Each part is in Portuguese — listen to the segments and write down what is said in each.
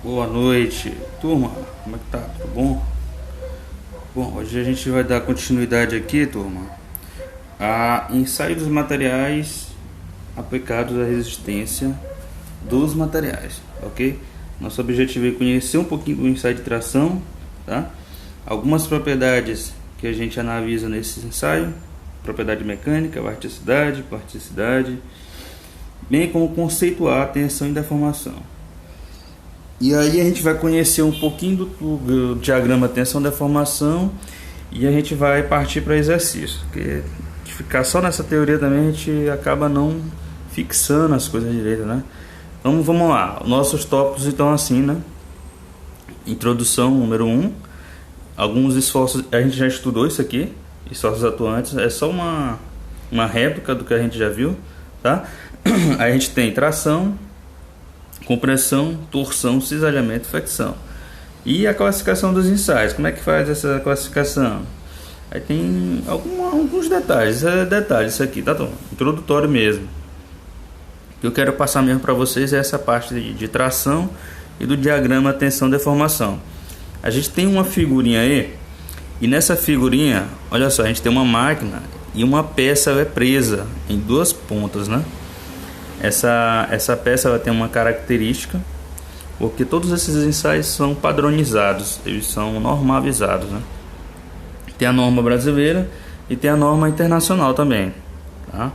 Boa noite, turma. Como é que tá? Tudo bom? Bom, hoje a gente vai dar continuidade aqui, turma, a ensaio dos materiais aplicados à resistência dos materiais, ok? Nosso objetivo é conhecer um pouquinho do ensaio de tração, tá? Algumas propriedades que a gente analisa nesse ensaio: propriedade mecânica, plasticidade, bem como conceituar a tensão e deformação. E aí a gente vai conhecer um pouquinho do diagrama tensão-deformação e a gente vai partir para exercício, porque ficar só nessa teoria também a gente acaba não fixando as coisas direito, né? Então vamos lá, nossos tópicos estão assim, né? Introdução número 1, alguns esforços, a gente já estudou isso aqui, esforços atuantes, é só uma réplica do que a gente já viu, tá? Aí a gente tem tração, compressão, torção, cisalhamento, flexão. E a classificação dos ensaios, como é que faz essa classificação? Aí tem alguns detalhes, isso aqui, tá, Tom? Introdutório mesmo. O que eu quero passar mesmo para vocês é essa parte de tração e do diagrama tensão-deformação. A gente tem uma figurinha aí, e nessa figurinha, olha só, a gente tem uma máquina e uma peça é presa em duas pontas, né? Essa peça ela tem uma característica, porque todos esses ensaios são padronizados, eles são normalizados, né? Tem a norma brasileira e tem a norma internacional também, tá?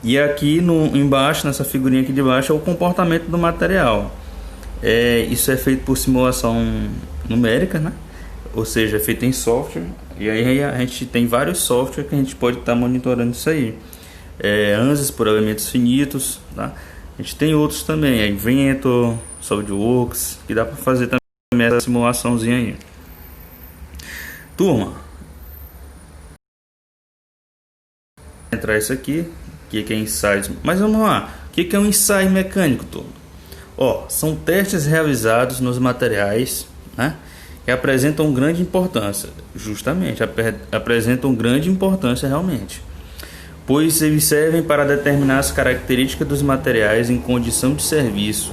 E aqui embaixo, nessa figurinha aqui de baixo, é o comportamento do material. Isso é feito por simulação numérica, né? Ou seja, é feito em software, e aí a gente tem vários softwares que a gente pode estar monitorando isso aí. ANSYS por elementos finitos, tá? A gente tem outros também, Inventor, SolidWorks, que dá para fazer também essa simulaçãozinha aí. Turma, entrar isso aqui, que é ensaio, mas vamos lá, o que é um ensaio mecânico, turma? São testes realizados nos materiais, né, que apresentam grande importância, justamente, apresentam grande importância realmente, pois eles servem para determinar as características dos materiais em condição de serviço.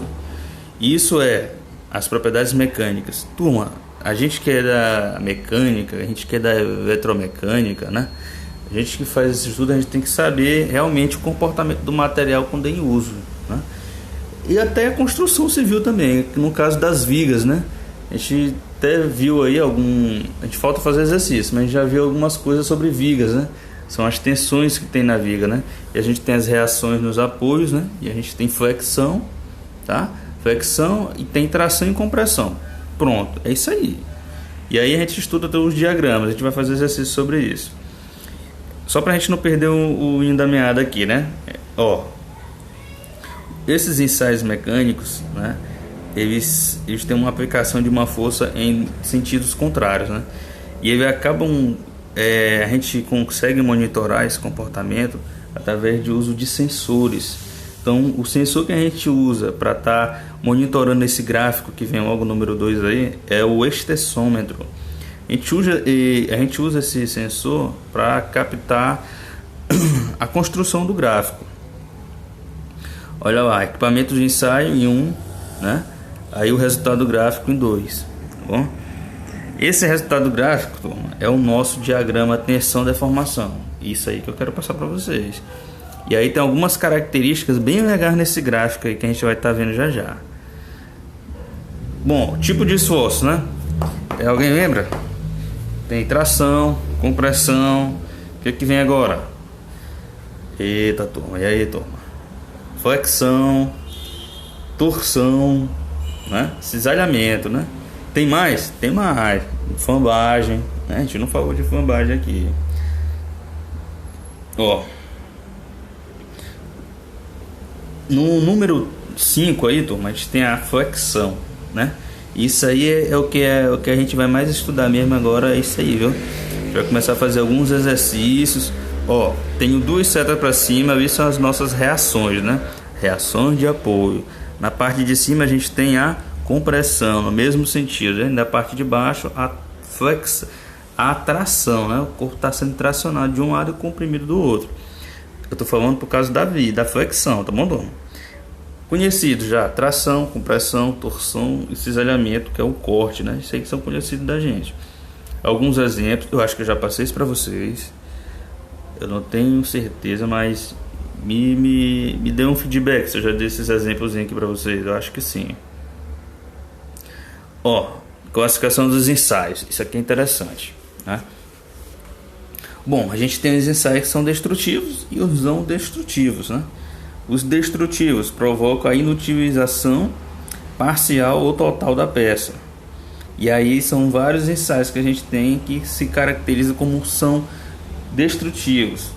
Isso é as propriedades mecânicas. Turma, a gente que é da mecânica, a gente que é da eletromecânica, né? A gente que faz esse estudo, a gente tem que saber realmente o comportamento do material quando é em uso, né? E até a construção civil também, no caso das vigas, né? A gente até viu aí a gente falta fazer exercício, mas a gente já viu algumas coisas sobre vigas, né? São as tensões que tem na viga, né? E a gente tem as reações nos apoios, né? E a gente tem flexão, tá? Flexão e tem tração e compressão. Pronto, é isso aí. E aí a gente estuda os diagramas, a gente vai fazer exercício sobre isso. Só pra gente não perder o hino da meada aqui, né? Esses ensaios mecânicos, né? Eles têm uma aplicação de uma força em sentidos contrários, né? E eles acabam... a gente consegue monitorar esse comportamento através de uso de sensores. Então, o sensor que a gente usa para estar monitorando esse gráfico que vem logo o número 2 aí é o extensômetro. A gente usa esse sensor para captar a construção do gráfico. Olha lá, equipamento de ensaio em 1, né? Aí o resultado gráfico em 2, tá bom? Esse resultado gráfico, turma, é o nosso diagrama tensão-deformação. Isso aí que eu quero passar para vocês. E aí tem algumas características bem legais nesse gráfico aí que a gente vai estar vendo já já. Bom, tipo de esforço, né? Alguém lembra? Tem tração, compressão. O que vem agora? Eita, turma. E aí, turma? Flexão, torção, né? Cisalhamento, né? Tem mais? Tem mais. Flambagem, né? A gente não falou de flambagem aqui. No número 5 aí, turma, a gente tem a flexão, né? Isso aí é o que a gente vai mais estudar mesmo agora, é isso aí, viu? A gente vai começar a fazer alguns exercícios. Tenho duas setas para cima, ali são as nossas reações, né? Reações de apoio. Na parte de cima a gente tem a compressão, no mesmo sentido, né? Na parte de baixo a tração, né? O corpo está sendo tracionado de um lado e comprimido do outro. Eu estou falando por causa da flexão, tá bom, Dom? Conhecidos já, tração, compressão, torção e cisalhamento, que é o corte, né? Isso aí que são conhecidos da gente. Alguns exemplos, eu acho que eu já passei isso para vocês. Eu não tenho certeza, mas me dê um feedback se eu já dei esses exemplos aqui para vocês. Eu acho que sim. Ó, classificação dos ensaios. Isso aqui é interessante, né? Bom, a gente tem os ensaios que são destrutivos e os não destrutivos, né? Os destrutivos provocam a inutilização parcial ou total da peça. E aí são vários ensaios que a gente tem que se caracterizam como são destrutivos.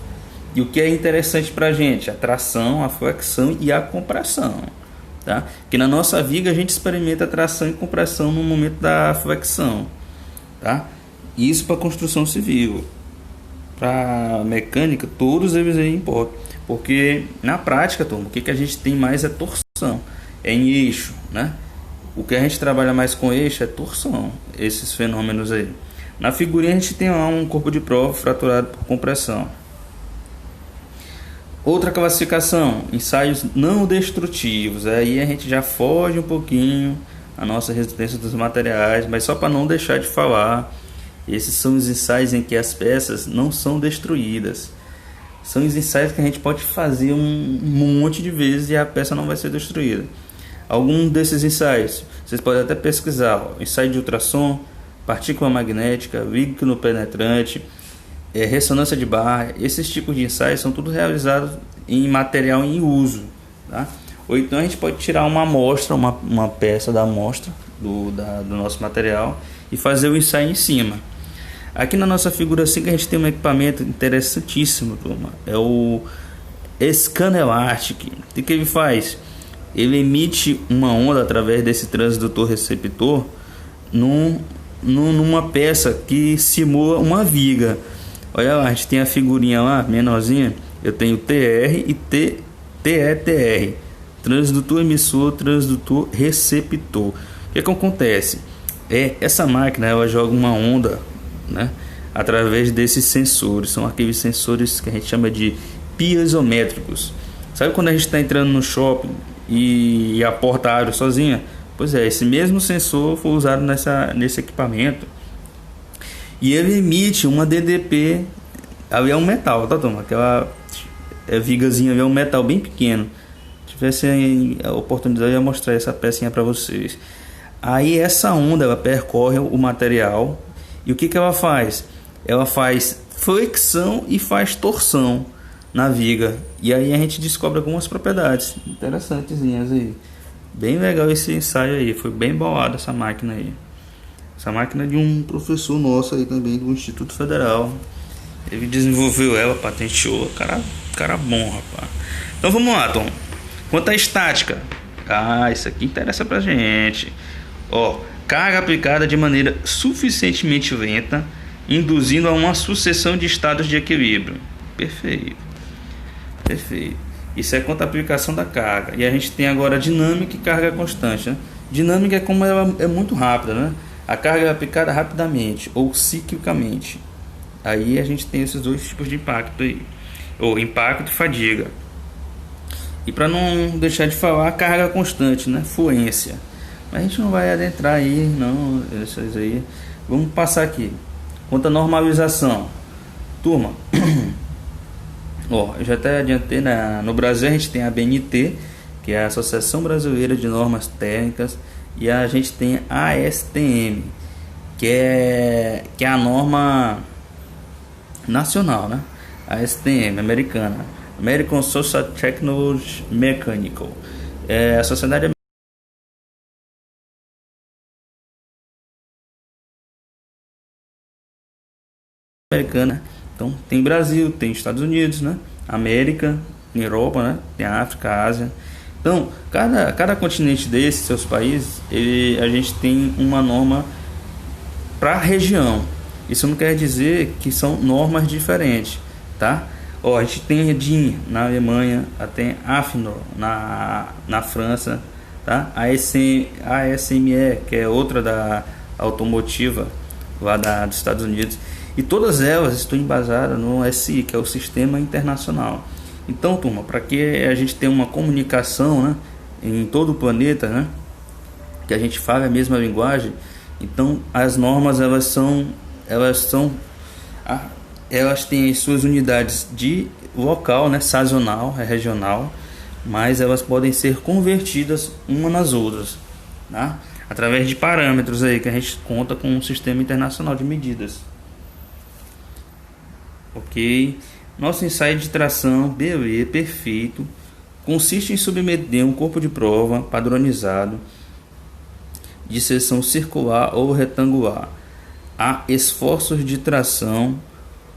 E o que é interessante para a gente? A tração, a flexão e a compressão. Tá? Que na nossa viga a gente experimenta tração e compressão no momento da flexão. Tá? Isso para construção civil. Para mecânica, todos eles aí importam. Porque na prática, turma, o que a gente tem mais é torção, é em eixo, né? O que a gente trabalha mais com eixo é torção, esses fenômenos aí. Na figurinha a gente tem lá um corpo de prova fraturado por compressão. Outra classificação, ensaios não destrutivos. Aí a gente já foge um pouquinho a nossa resistência dos materiais, mas só para não deixar de falar, esses são os ensaios em que as peças não são destruídas. São os ensaios que a gente pode fazer um monte de vezes e a peça não vai ser destruída. Algum desses ensaios, vocês podem até pesquisar, ó, ensaio de ultrassom, partícula magnética, vínculo penetrante, ressonância de Barr. Esses tipos de ensaios são tudo realizados em material em uso, tá? Ou então a gente pode tirar uma amostra, uma peça da amostra do nosso material e fazer o ensaio em cima. Aqui na nossa figura 5 a gente tem um equipamento interessantíssimo, turma. É o Scanelastic. O que ele faz? Ele emite uma onda através desse transdutor receptor numa peça que simula uma viga. Olha lá, a gente tem a figurinha lá, menorzinha. Eu tenho TR e TETR. Transdutor emissor, transdutor receptor. O que acontece? Essa máquina ela joga uma onda, né, através desses sensores. São aqueles sensores que a gente chama de piezométricos. Sabe quando a gente está entrando no shopping e a porta abre sozinha? Pois é, esse mesmo sensor foi usado nesse equipamento. E ele emite uma DDP. Ali é um metal, tá, turma? Aquela vigazinha ali é um metal bem pequeno. Se tivesse a oportunidade eu ia mostrar essa pecinha para vocês. Aí essa onda ela percorre o material. E o que ela faz? Ela faz flexão e faz torção na viga. E aí a gente descobre algumas propriedades interessantezinhas aí. Bem legal esse ensaio aí. Foi bem bolado essa máquina aí. Essa máquina é de um professor nosso aí também do Instituto Federal. Ele desenvolveu ela, patenteou. Cara bom, rapaz. Então vamos lá, Tom. Quanto à estática. Isso aqui interessa pra gente. Ó, carga aplicada de maneira suficientemente lenta, induzindo a uma sucessão de estados de equilíbrio. Perfeito. Isso é quanto à aplicação da carga. E a gente tem agora a dinâmica e carga constante, né? Dinâmica é como ela é muito rápida, né? A carga é aplicada rapidamente ou ciclicamente. Aí a gente tem esses dois tipos de impacto aí, ou impacto e fadiga. E para não deixar de falar, a carga constante, né? Fluência. Mas a gente não vai adentrar aí, não, essas aí. Vamos passar aqui. Quanto à normalização. Turma, ó, eu já até adiantei, no Brasil a gente tem a ABNT, que é a Associação Brasileira de Normas Técnicas, e a gente tem a ASTM, que é a norma nacional, né? A ASTM, americana. American Social Technology Mechanical. É a sociedade americana. Então tem Brasil, tem Estados Unidos, né? América, Europa, né? Tem África, Ásia. Então cada continente desses, seus países, a gente tem uma norma para a região. Isso não quer dizer que são normas diferentes, tá? Ó, a gente tem a DIN na Alemanha, tem a AFNOR na França, tá? A ASME, que é outra da automotiva lá dos Estados Unidos. E todas elas estão embasadas no SI, que é o Sistema Internacional. Então, turma, para que a gente tenha uma comunicação, né, em todo o planeta, né? Que a gente fala a mesma linguagem. Então as normas elas têm as suas unidades de local, né, sazonal, regional, mas elas podem ser convertidas uma nas outras, tá? Através de parâmetros aí que a gente conta com um sistema internacional de medidas. Ok, nosso ensaio de tração BE perfeito consiste em submeter um corpo de prova padronizado de seção circular ou retangular a esforços de tração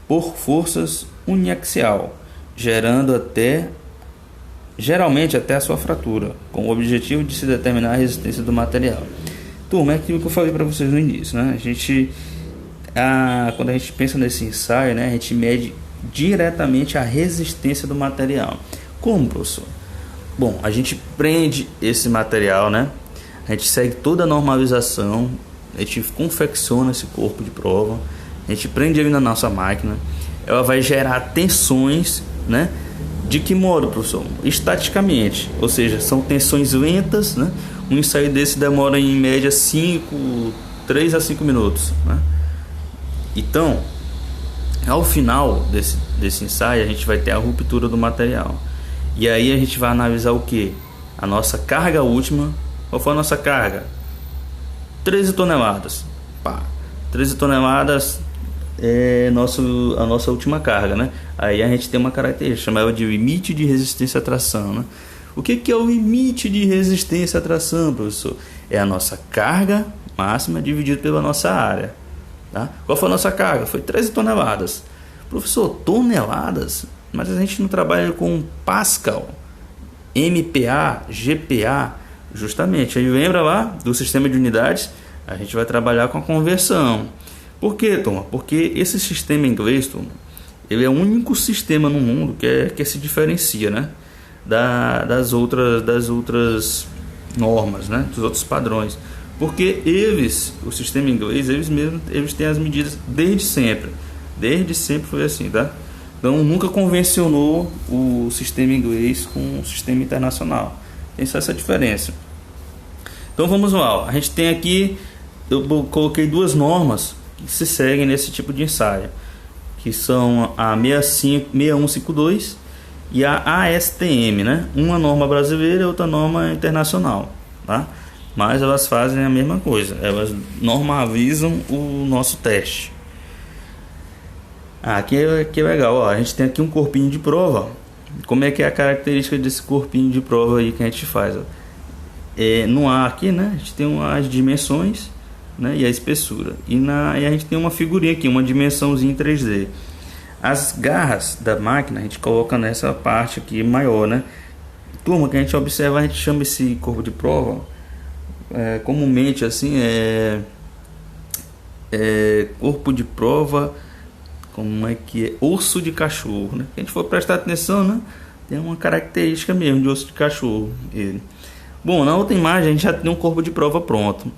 por forças uniaxial, geralmente até a sua fratura, com o objetivo de se determinar a resistência do material. Turma, é aquilo que eu falei para vocês no início, né? Quando a gente pensa nesse ensaio, né, a gente mede diretamente a resistência do material. Como, professor? Bom, a gente prende esse material, né? A gente segue toda a normalização, a gente confecciona esse corpo de prova, a gente prende ele na nossa máquina, ela vai gerar tensões, né? De que modo, professor? Estaticamente, ou seja, são tensões lentas, né? Um ensaio desse demora em média 3 a 5 minutos, né? Então, ao final desse ensaio, a gente vai ter a ruptura do material. E aí a gente vai analisar o que? A nossa carga última. Qual foi a nossa carga? 13 toneladas. 13 toneladas é a nossa última carga, né? Aí a gente tem uma característica, chamada de limite de resistência à tração, né? O que é o limite de resistência à tração, professor? É a nossa carga máxima dividido pela nossa área, tá? Qual foi a nossa carga? Foi 13 toneladas. Professor, toneladas? Mas a gente não trabalha com Pascal, MPa, GPa, justamente. Aí lembra lá do sistema de unidades? A gente vai trabalhar com a conversão. Por quê, turma? Porque esse sistema inglês, turma, ele é o único sistema no mundo que se diferencia, né, das outras normas, né, dos outros padrões. Porque o sistema inglês, eles têm as medidas desde sempre. Desde sempre foi assim, tá? Então nunca convencionou o sistema inglês com o sistema internacional. Tem só essa diferença. Então vamos lá. A gente tem aqui, eu coloquei duas normas que se seguem nesse tipo de ensaio, que são a 6152 e a ASTM, né? Uma norma brasileira e outra norma internacional, tá? Mas elas fazem a mesma coisa, elas normalizam o nosso teste. Aqui é legal, ó. A gente tem aqui um corpinho de prova. Como é que é a característica desse corpinho de prova aí que a gente faz? Ó? No A aqui, né? A gente tem as dimensões, né, e a espessura. E a gente tem uma figurinha aqui, uma dimensãozinha em 3D. As garras da máquina a gente coloca nessa parte aqui maior, né? Turma, que a gente observa, a gente chama esse corpo de prova, comumente assim, corpo de prova, como é que é? Osso de cachorro, né? Se a gente for prestar atenção, né, tem uma característica mesmo de osso de cachorro. Bom, na outra imagem a gente já tem um corpo de prova pronto.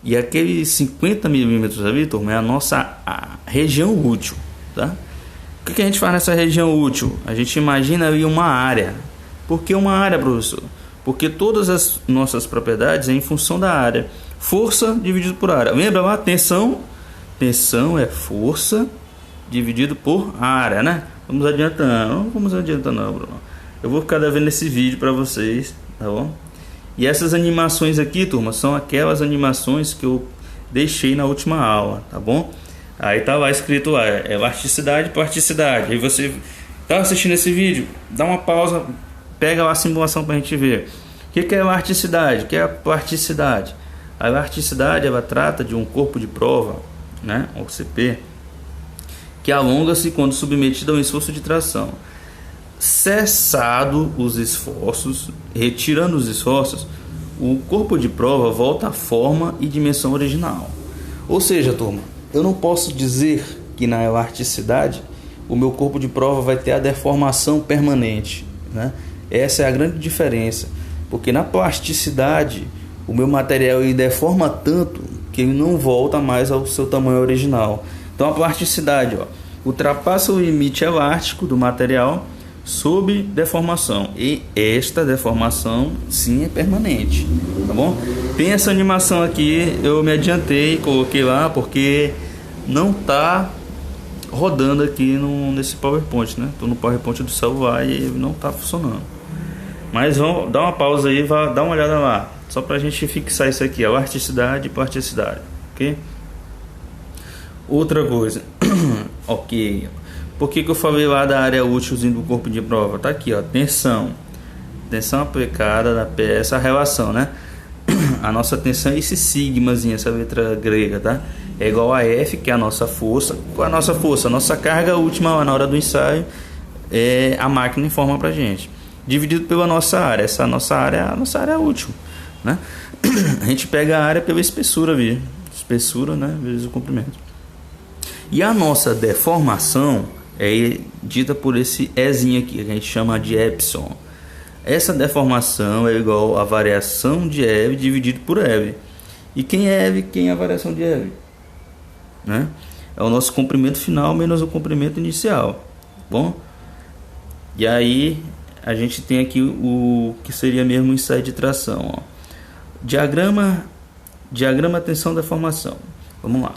E aqueles 50 milímetros ali, turma, é a nossa região útil, tá? O que a gente faz nessa região útil? A gente imagina ali uma área. Por que uma área, professor? Porque todas as nossas propriedades é em função da área. Força dividido por área. Lembra lá? Tensão é força dividido por área, né? Vamos adiantando. Não vamos adiantando não, Bruno. Eu vou ficar devendo esse vídeo para vocês, tá bom? E essas animações aqui, turma, são aquelas animações que eu deixei na última aula, tá bom? Aí tá lá escrito lá, elasticidade, plasticidade. Aí você tá assistindo esse vídeo, dá uma pausa, pega lá a simulação pra gente ver. O que é elasticidade? O que é a plasticidade? A elasticidade, ela trata de um corpo de prova, né, o CP, que alonga-se quando submetido a um esforço de tração. Cessado os esforços, retirando os esforços, o corpo de prova volta à forma e dimensão original. Ou seja, turma, eu não posso dizer que na elasticidade o meu corpo de prova vai ter a deformação permanente, né? Essa é a grande diferença, porque na plasticidade o meu material ele deforma tanto que ele não volta mais ao seu tamanho original. Então a plasticidade, ultrapassa o limite elástico do material, sob deformação, e esta deformação sim é permanente, tá bom? Tem essa animação aqui, eu me adiantei, coloquei lá porque não tá rodando aqui nesse PowerPoint, né? Tô no PowerPoint do celular e não tá funcionando. Mas vamos dar uma pausa aí, dar uma olhada lá, só pra gente fixar isso aqui, ó, artisticidade e plasticidade, ok? Outra coisa, ok. Por que eu falei lá da área útil do corpo de prova? Tá aqui, ó, tensão aplicada na peça, a relação, né? A nossa tensão é esse sigmazinho, essa letra grega, tá? É igual a F, que é a nossa força. Qual é a nossa força? A nossa carga última lá na hora do ensaio, a máquina informa pra gente. Dividido pela nossa área. Essa nossa área é a nossa área útil, né? A gente pega a área pela espessura, viu? Espessura, né? Vezes o comprimento. E a nossa deformação é dita por esse Ezinho aqui, que a gente chama de epsilon. Essa deformação é igual a variação de EV dividido por EV. E quem é EV? Quem é a variação de EV? Né? É o nosso comprimento final menos o comprimento inicial. Bom? E aí a gente tem aqui o que seria mesmo o ensaio de tração. Ó. Diagrama tensão deformação. Vamos lá.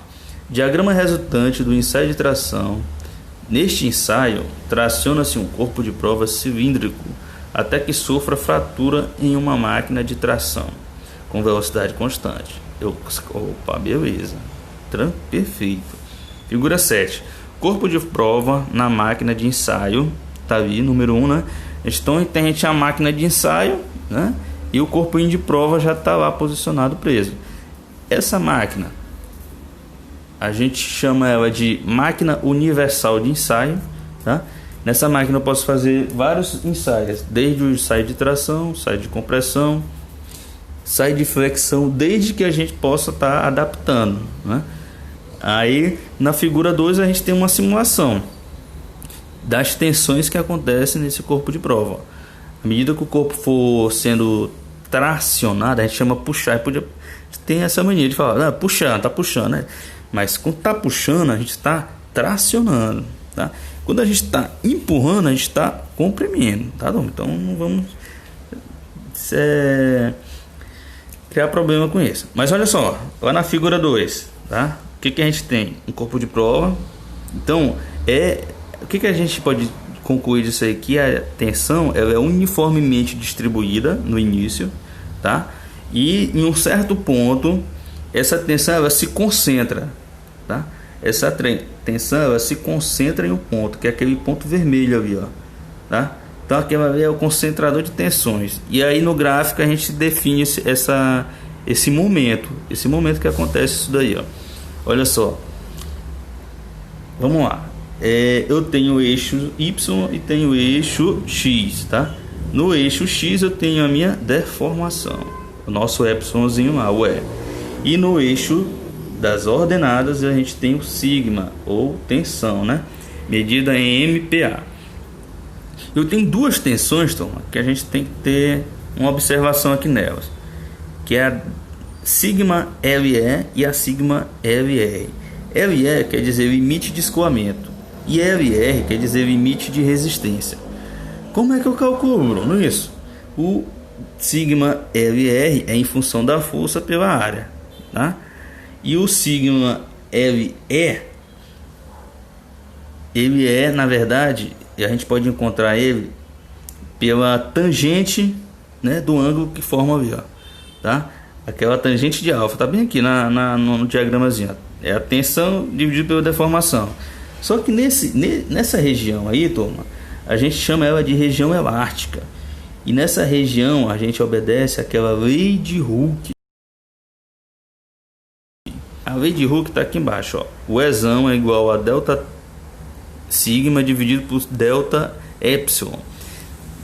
Diagrama resultante do ensaio de tração. Neste ensaio, traciona-se um corpo de prova cilíndrico até que sofra fratura em uma máquina de tração com velocidade constante. Opa, beleza. Perfeito. Figura 7. Corpo de prova na máquina de ensaio. Tá ali, número 1, né? Então, a gente tem a máquina de ensaio, né? E o corpinho de prova já está lá posicionado preso. Essa máquina, a gente chama ela de máquina universal de ensaio, tá? Nessa máquina eu posso fazer vários ensaios, desde o ensaio de tração, ensaio de compressão, ensaio de flexão, desde que a gente possa estar adaptando, né? Aí na figura 2 a gente tem uma simulação das tensões que acontecem nesse corpo de prova. À medida que o corpo for sendo tracionado, a gente chama puxar. Tem essa mania de falar, puxando, tá puxando, né? Mas quando tá puxando, a gente está tracionando, tá? Quando a gente está empurrando, a gente está comprimindo, tá? Então não vamos criar problema com isso. Mas olha só, lá na figura 2, tá? O que a gente tem? Um corpo de prova. Então, o que a gente pode concluir disso aí? Que a tensão ela é uniformemente distribuída no início, tá? E em um certo ponto essa tensão ela se concentra, tá? Essa tensão ela se concentra em um ponto, que é aquele ponto vermelho ali, ó, tá? Então aquele ali é o concentrador de tensões. E aí no gráfico a gente define esse momento que acontece isso daí, ó. Olha só. Vamos lá. Eu tenho o eixo Y e tenho o eixo X, tá? No eixo X eu tenho a minha deformação, o nosso epsilonzinho lá, o E. E no eixo das ordenadas a gente tem o sigma, ou tensão, né? Medida em MPa. Eu tenho duas tensões, turma, que a gente tem que ter uma observação aqui nelas, que é a sigma LE e a sigma LR. LE quer dizer limite de escoamento e LR quer dizer limite de resistência. Como é que eu calculo, Bruno, isso? O sigma LR é em função da força pela área, tá? E o sigma LE, ele é, na verdade, a gente pode encontrar ele pela tangente, né, do ângulo que forma ali, ó, tá? Aquela tangente de alfa, tá bem aqui no diagramazinho, ó. É a tensão dividida pela deformação. Só que nessa região aí, turma, a gente chama ela de região elástica. E nessa região a gente obedece àquela lei de Hooke. A lei de Hooke está aqui embaixo, ó. O Ezão é igual a delta sigma dividido por delta epsilon.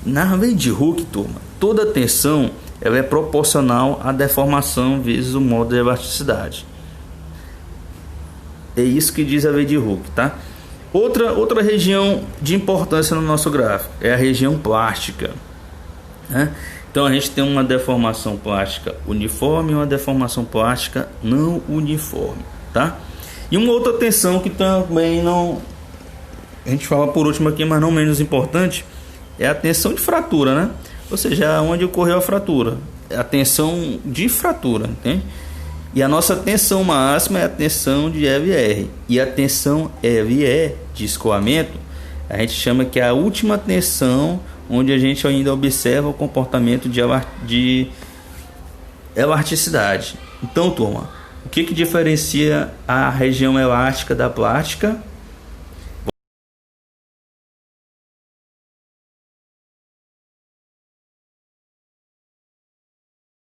Na lei de Hooke, turma, toda tensão ela é proporcional à deformação vezes o modo de elasticidade. É isso que diz a lei de Hooke, tá? Outra região de importância no nosso gráfico é a região plástica, né? Então a gente tem uma deformação plástica uniforme e uma deformação plástica não uniforme, tá? E uma outra tensão que também não, a gente fala por último aqui, mas não menos importante, é a tensão de fratura, né? Ou seja, onde ocorreu a fratura, é a tensão de fratura, entende? E a nossa tensão máxima é a tensão de EVR. E a tensão EVE de escoamento, a gente chama que é a última tensão onde a gente ainda observa o comportamento de elasticidade. Então, turma, o que diferencia a região elástica da plástica?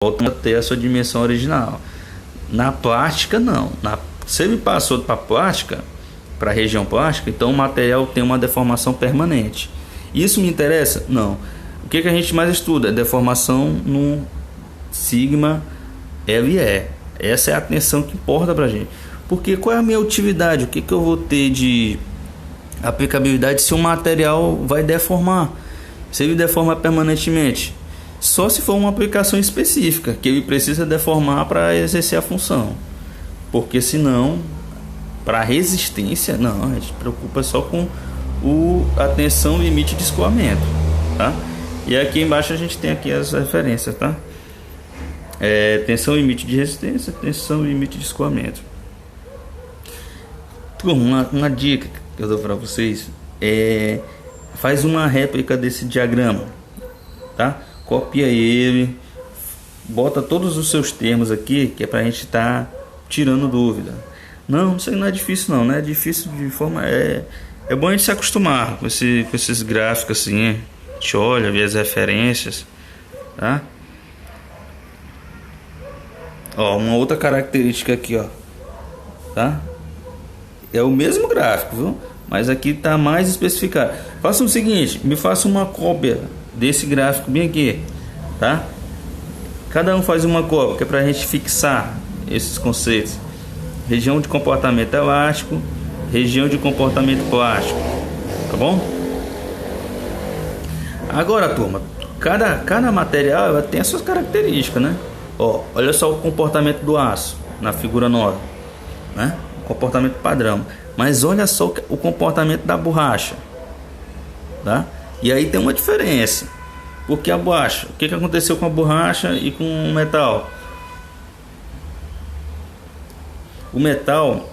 Volta a ter a sua dimensão original. Na plástica, não. Se ele passou para plástica, para a região plástica, então o material tem uma deformação permanente. Isso me interessa? Não. O que a gente mais estuda? É deformação no sigma LE. Essa é a tensão que importa para a gente. Porque qual é a minha utilidade? O que eu vou ter de aplicabilidade se o material vai deformar? Se ele deforma permanentemente? Só se for uma aplicação específica, que ele precisa deformar para exercer a função. Porque senão, para resistência, não, a gente se preocupa só com a tensão limite de escoamento, tá? E aqui embaixo a gente tem aqui as referências, tá? Tensão limite de resistência, tensão limite de escoamento. Uma dica que eu dou para vocês faz uma réplica desse diagrama, tá? Copia ele, bota todos os seus termos aqui, que é para a gente estar tirando dúvida. Não, isso aí não é difícil não é difícil de forma... É bom a gente se acostumar com esses gráficos assim, a gente olha, vê as referências, tá? Ó, uma outra característica aqui, ó, tá? É o mesmo gráfico, viu? Mas aqui tá mais especificado. Faça o seguinte, me faça uma cópia desse gráfico bem aqui, tá? Cada um faz uma cópia, que é pra gente fixar esses conceitos. Região de comportamento elástico, região de comportamento plástico, tá bom? Agora, turma, cada material ela tem as suas características, né? Ó, olha só o comportamento do aço na figura 9, né? O comportamento padrão. Mas olha só o comportamento da borracha, tá? E aí tem uma diferença. Porque a borracha, o que aconteceu com a borracha e com o metal? O metal,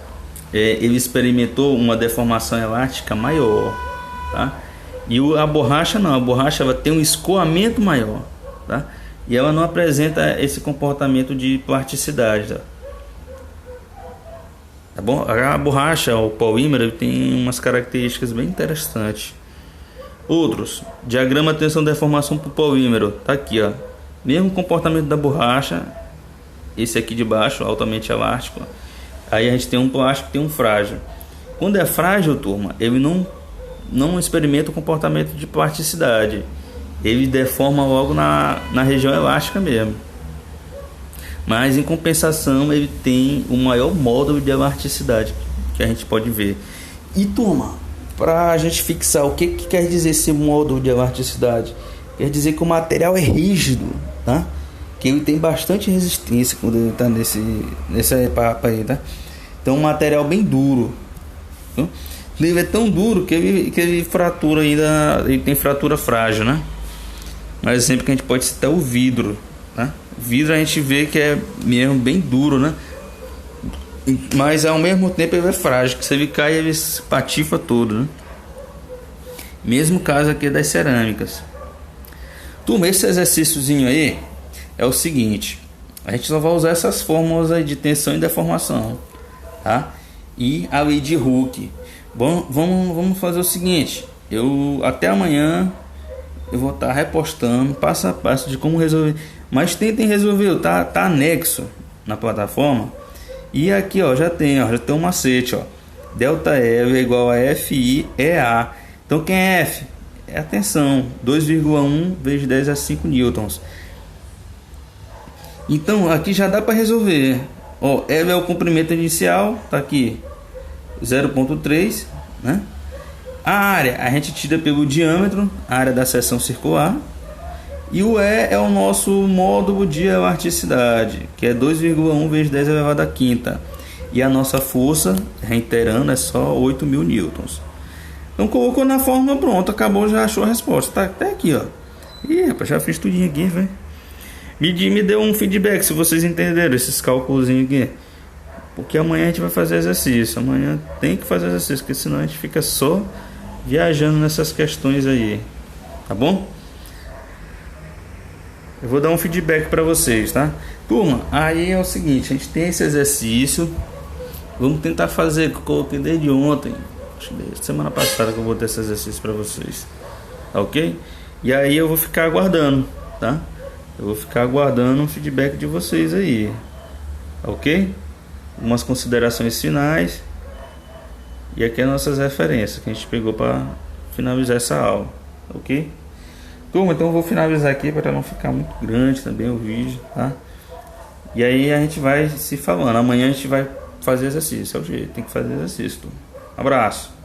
ele experimentou uma deformação elástica maior, tá? E a borracha não, a borracha ela tem um escoamento maior, tá? E ela não apresenta esse comportamento de plasticidade, tá bom? A borracha, o polímero, tem umas características bem interessantes. Outros, diagrama tensão deformação para o polímero, tá aqui, ó. Mesmo comportamento da borracha, esse aqui de baixo, altamente elástico. Aí a gente tem um plástico, tem um frágil. Quando é frágil, turma, ele não experimenta o comportamento de plasticidade. Ele deforma logo na região elástica mesmo. Mas em compensação ele tem o maior módulo de elasticidade que a gente pode ver. E turma, para a gente fixar o que quer dizer esse módulo de elasticidade, quer dizer que o material é rígido, tá? Que ele tem bastante resistência quando ele está nessa etapa aí, tá? Então um material bem duro, viu? Ele é tão duro que ele fratura ainda, ele tem fratura frágil, né? Mas sempre que a gente pode citar o vidro, né? O vidro a gente vê que é mesmo bem duro, né? Mas ao mesmo tempo ele é frágil, que se ele cai ele se patifa todo, né? Mesmo caso aqui das cerâmicas. Turma, esse exercíciozinho aí é o seguinte: a gente só vai usar essas fórmulas aí de tensão e deformação, tá? E a lei de Hooke. Bom, vamos fazer o seguinte: até amanhã eu vou estar repostando passo a passo de como resolver. Mas tentem resolver, tá anexo na plataforma. E aqui, ó, já tem um macete, ó. Delta L é igual a FI/EA. Então quem é F? É a tensão, 2,1 vezes 10 a 5 newtons. Então aqui já dá para resolver. Ó, L é o comprimento inicial, tá aqui 0,3, né? A área a gente tira pelo diâmetro, a área da seção circular. E o E é o nosso módulo de elasticidade, que é 2,1 vezes 10 elevado a quinta. E a nossa força, reiterando, é só 8.000 newtons. Então colocou na fórmula, pronto, acabou, já achou a resposta. Tá até aqui, ó. Ih, rapaz, já fiz tudinho aqui, velho. Me deu um feedback se vocês entenderam esses cálculos aqui. Porque amanhã a gente vai fazer exercício. Amanhã tem que fazer exercício, porque senão a gente fica só viajando nessas questões aí. Tá bom? Eu vou dar um feedback para vocês, tá? Turma, aí é o seguinte, a gente tem esse exercício. Vamos tentar fazer, que eu coloquei desde ontem. Acho que desde semana passada que eu botei esse exercício para vocês. Tá ok? E aí eu vou ficar aguardando, tá? Eu vou ficar aguardando um feedback de vocês aí. Tá ok? Umas considerações finais. E aqui as nossas referências que a gente pegou para finalizar essa aula. Ok? Turma, então eu vou finalizar aqui para não ficar muito grande também o vídeo, tá? E aí a gente vai se falando. Amanhã a gente vai fazer exercício. É o jeito, tem que fazer exercício, turma. Abraço.